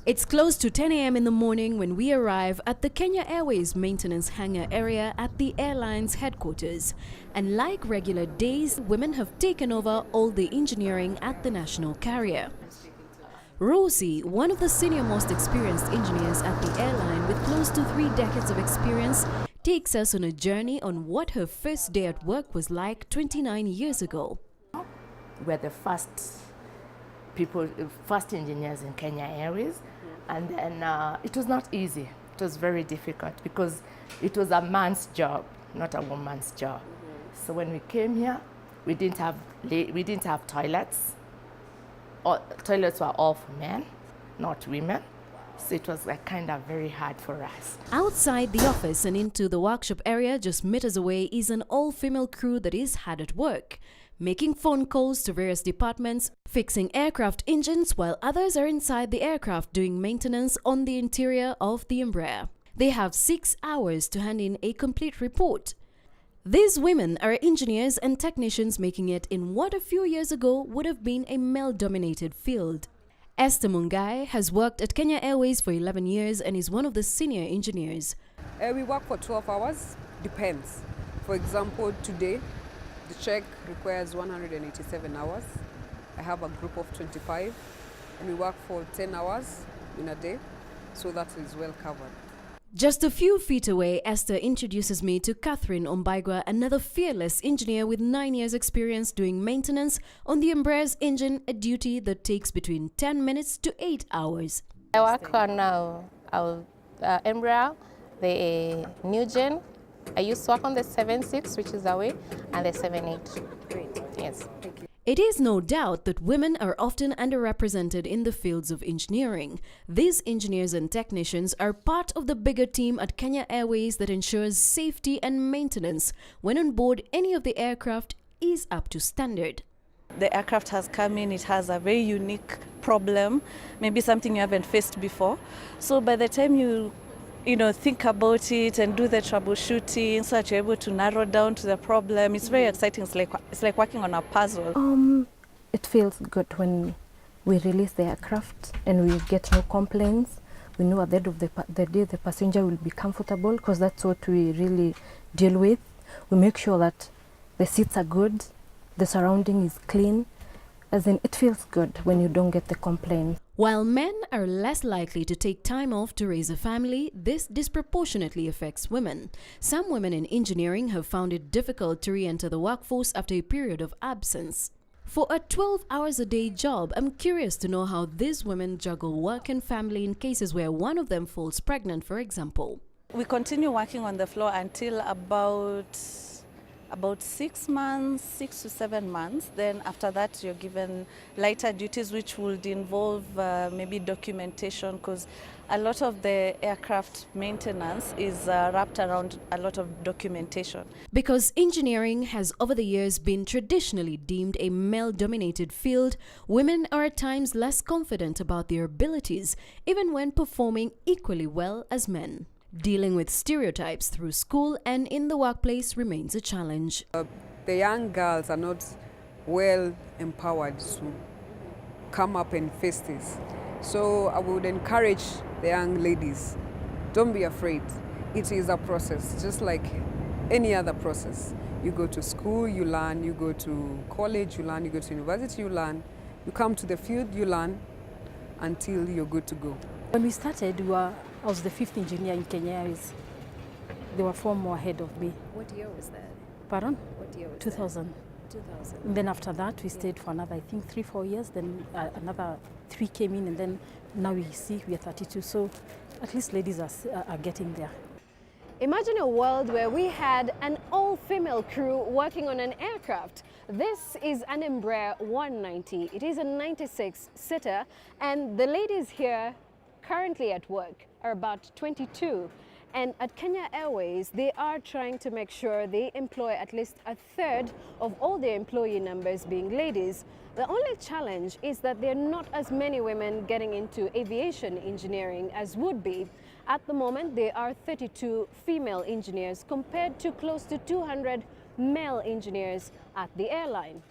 It's close to 10 a.m. in the morning when we arrive at the Kenya Airways maintenance hangar area at the airline's headquarters. And like regular days, women have taken over all the engineering at the national carrier. Rosie, one of the senior most experienced engineers at the airline with close to 3 decades of experience, takes us on a journey on what her first day at work was like 29 years ago. We're the first engineers in Kenya Airways, and then it was not easy. It was very difficult because it was a man's job, not a woman's job. So when we came here, we didn't have toilets. Toilets were all for men, not women. So it was kind of very hard for us. Outside the office and into the workshop area just meters away is an all-female crew that is hard at work, making phone calls to various departments, fixing aircraft engines, while others are inside the aircraft doing maintenance on the interior of the Embraer. They have 6 hours to hand in a complete report. These women are engineers and technicians making it in what a few years ago would have been a male-dominated field. S.T.E.M has worked at Kenya Airways for 11 years and is one of the senior engineers. We work for 12 hours, depends. For example, today, the check requires 187 hours. I have a group of 25, and we work for 10 hours in a day, so that is well covered. Just a few feet away, Esther introduces me to Catherine Ombaigwa, another fearless engineer with 9 years experience doing maintenance on the Embraer's engine, a duty that takes between 10 minutes to 8 hours. I work on our Embraer, the new gen. I used to work on the 7.6, which is away, and the 7.8. Great. Yes. Thank you. It is no doubt that women are often underrepresented in the fields of engineering. These engineers and technicians are part of the bigger team at Kenya Airways that ensures safety and maintenance when on board any of the aircraft is up to standard. The aircraft has come in, it has a very unique problem, maybe something you haven't faced before. So by the time you think about it and do the troubleshooting so that you're able to narrow down to the problem. It's very exciting. It's like working on a puzzle. It feels good when we release the aircraft and we get no complaints. We know at the end of the day the passenger will be comfortable, because that's what we really deal with. We make sure that the seats are good, the surrounding is clean. As in, it feels good when you don't get the complaints. While men are less likely to take time off to raise a family, this disproportionately affects women. Some women in engineering have found it difficult to re-enter the workforce after a period of absence. For a 12-hours-a-day job, I'm curious to know how these women juggle work and family in cases where one of them falls pregnant, for example. We continue working on the floor until about 6 months, 6 to 7 months. Then after that, you're given lighter duties, which would involve maybe documentation, because a lot of the aircraft maintenance is wrapped around a lot of documentation. Because engineering has over the years been traditionally deemed a male-dominated field, women are at times less confident about their abilities, even when performing equally well as men. Dealing with stereotypes through school and in the workplace remains a challenge. The young girls are not well empowered to come up and face this. So I would encourage the young ladies, don't be afraid. It is a process, just like any other process. You go to school, you learn. You go to college, you learn. You go to university, you learn. You come to the field, you learn until you're good to go. When we started, I was the 5th engineer in Kenya Airways. There were 4 more ahead of me. What year was that? Pardon? What year was 2000. that? 2000. And then after that, we stayed for another, I think, 3-4 years. Then another 3 came in, and then now we are 32. So at least ladies are getting there. Imagine a world where we had an all-female crew working on an aircraft. This is an Embraer 190. It is a 96-seater, and the ladies here currently at work are about 22. And at Kenya Airways, they are trying to make sure they employ at least a third of all their employee numbers being ladies. The only challenge is that there are not as many women getting into aviation engineering as would be. At the moment, there are 32 female engineers compared to close to 200 male engineers at the airline.